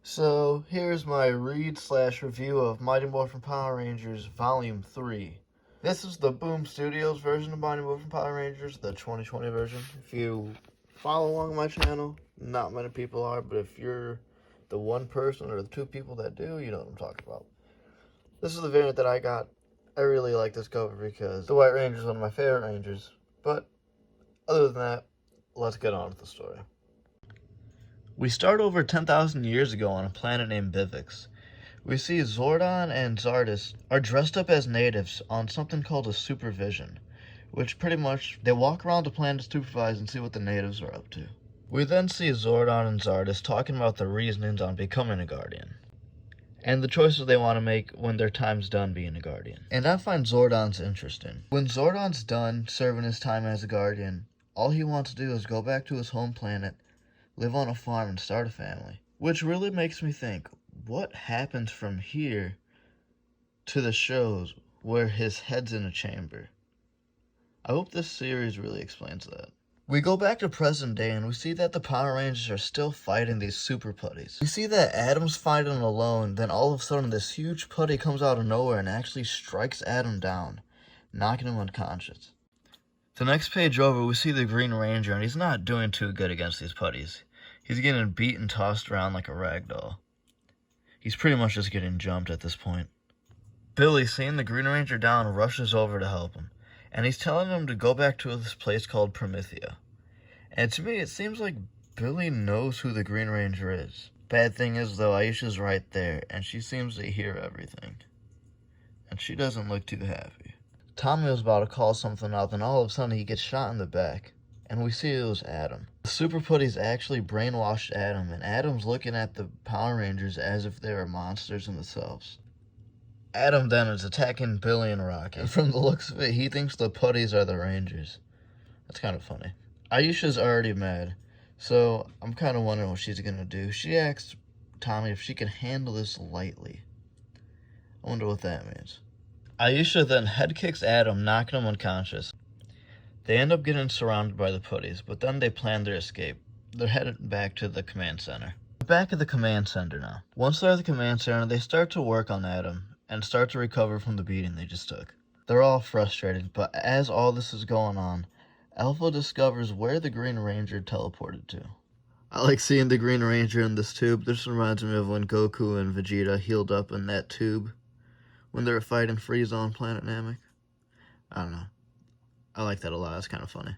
So here's my read/review of Mighty Morphin Power Rangers Volume 3. This is the Boom Studios version of Mighty Morphin Power Rangers, the 2020 version. If you follow along my channel, not many people are, but if you're the one person or the two people that do, you know what I'm talking about. This is the variant that I got. I really like this cover because the White Ranger is one of my favorite Rangers. But other than that, let's get on with the story. We start over 10,000 years ago on a planet named Bivix. We see Zordon and Zardes are dressed up as natives on something called a supervision, which pretty much they walk around the planet to supervise and see what the natives are up to. We then see Zordon and Zardes talking about their reasonings on becoming a Guardian, and the choices they want to make when their time's done being a Guardian. And I find Zordon's interesting. When Zordon's done serving his time as a Guardian, all he wants to do is go back to his home planet, live on a farm, and start a family. Which really makes me think, what happens from here to the shows where his head's in a chamber? I hope this series really explains that. We go back to present day and we see that the Power Rangers are still fighting these super putties. We see that Adam's fighting alone, then all of a sudden this huge putty comes out of nowhere and actually strikes Adam down, knocking him unconscious. The next page over, we see the Green Ranger, and he's not doing too good against these putties. He's getting beat and tossed around like a rag doll. He's pretty much just getting jumped at this point. Billy, seeing the Green Ranger down, rushes over to help him, and he's telling him to go back to this place called Promethea. And to me, it seems like Billy knows who the Green Ranger is. Bad thing is, though, Aisha's right there, and she seems to hear everything. And she doesn't look too happy. Tommy was about to call something out, then all of a sudden he gets shot in the back, and we see it was Adam. The Super Putties actually brainwashed Adam, and Adam's looking at the Power Rangers as if they were monsters in themselves. Adam then is attacking Billy and Rocky, and from the looks of it, he thinks the Putties are the Rangers. That's kind of funny. Aisha's already mad, so I'm kind of wondering what she's going to do. She asks Tommy if she can handle this lightly. I wonder what that means. Aisha then head kicks Adam, knocking him unconscious. They end up getting surrounded by the Putties, but then they plan their escape. They're headed back to the command center. We're back at the command center now. Once they're at the command center, they start to work on Adam and start to recover from the beating they just took. They're all frustrated, but as all this is going on, Alpha discovers where the Green Ranger teleported to. I like seeing the Green Ranger in this tube. This reminds me of when Goku and Vegeta healed up in that tube when they were fighting Frieza on Planet Namek. I don't know. I like that a lot. It's kind of funny.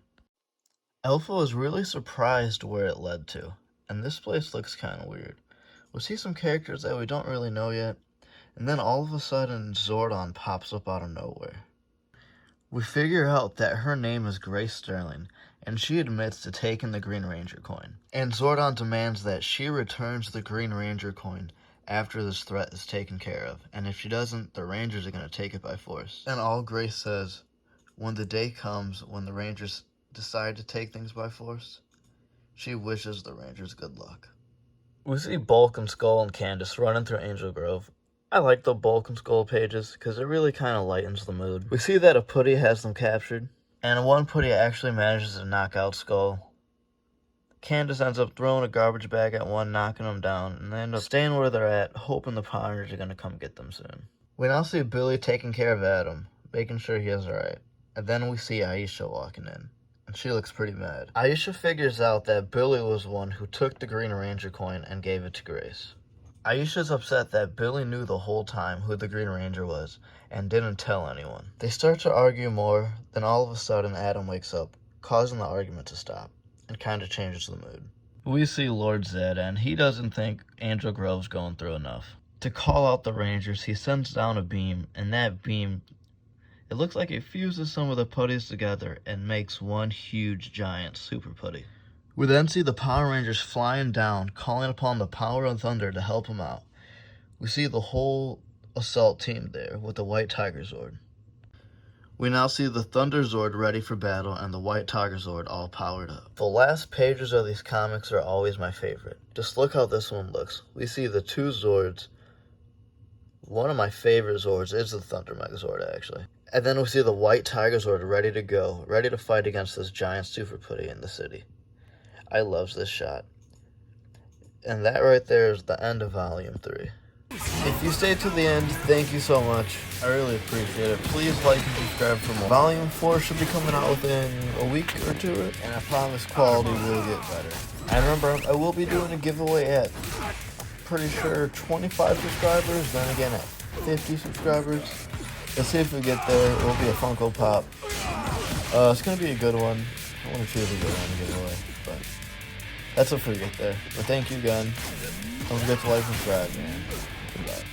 Alpha was really surprised where it led to, and this place looks kind of weird. We see some characters that we don't really know yet, and then all of a sudden Zordon pops up out of nowhere. We figure out that her name is Grace Sterling, and she admits to taking the Green Ranger coin. And Zordon demands that she returns the Green Ranger coin after this threat is taken care of, and if she doesn't, the Rangers are going to take it by force. And all Grace says, when the day comes when the Rangers decide to take things by force, she wishes the Rangers good luck. We see Bulk and Skull and Candace running through Angel Grove. I like the Bulk and Skull pages because it really kind of lightens the mood. We see that a putty has them captured, and one putty actually manages to knock out Skull. Candace ends up throwing a garbage bag at one, knocking them down, and they end up staying where they're at, hoping the Power Rangers are going to come get them soon. We now see Billy taking care of Adam, making sure he is alright. And then we see Aisha walking in, and she looks pretty mad. Aisha figures out that Billy was the one who took the Green Ranger coin and gave it to Grace. Aisha's upset that Billy knew the whole time who the Green Ranger was and didn't tell anyone. They start to argue more, then all of a sudden Adam wakes up, causing the argument to stop, and kind of changes the mood. We see Lord Zed, and he doesn't think Angel Grove's going through enough. To call out the Rangers, he sends down a beam, and that beam, it looks like it fuses some of the putties together and makes one huge giant super putty. We then see the Power Rangers flying down, calling upon the power of thunder to help them out. We see the whole assault team there with the White Tiger Zord. We now see the Thunder Zord ready for battle and the White Tiger Zord all powered up. The last pages of these comics are always my favorite. Just look how this one looks. We see the two Zords. One of my favorite Zords is the Thunder Megazord, actually. And then we see the White Tiger Zord ready to go, ready to fight against this giant super putty in the city. I love this shot. And that right there is the end of Volume 3. If you stayed to the end, thank you so much. I really appreciate it. Please like and subscribe for more. Volume 4 should be coming out within a week or two, and I promise quality will get better. And remember, I will be doing a giveaway at, pretty sure, 25 subscribers, then again at 50 subscribers. Let's see if we get there. It will be a Funko Pop. It's going to be a good one. I want to choose a good one to give away, but that's if we get there. But thank you again. Don't forget to like and subscribe, man. Goodbye.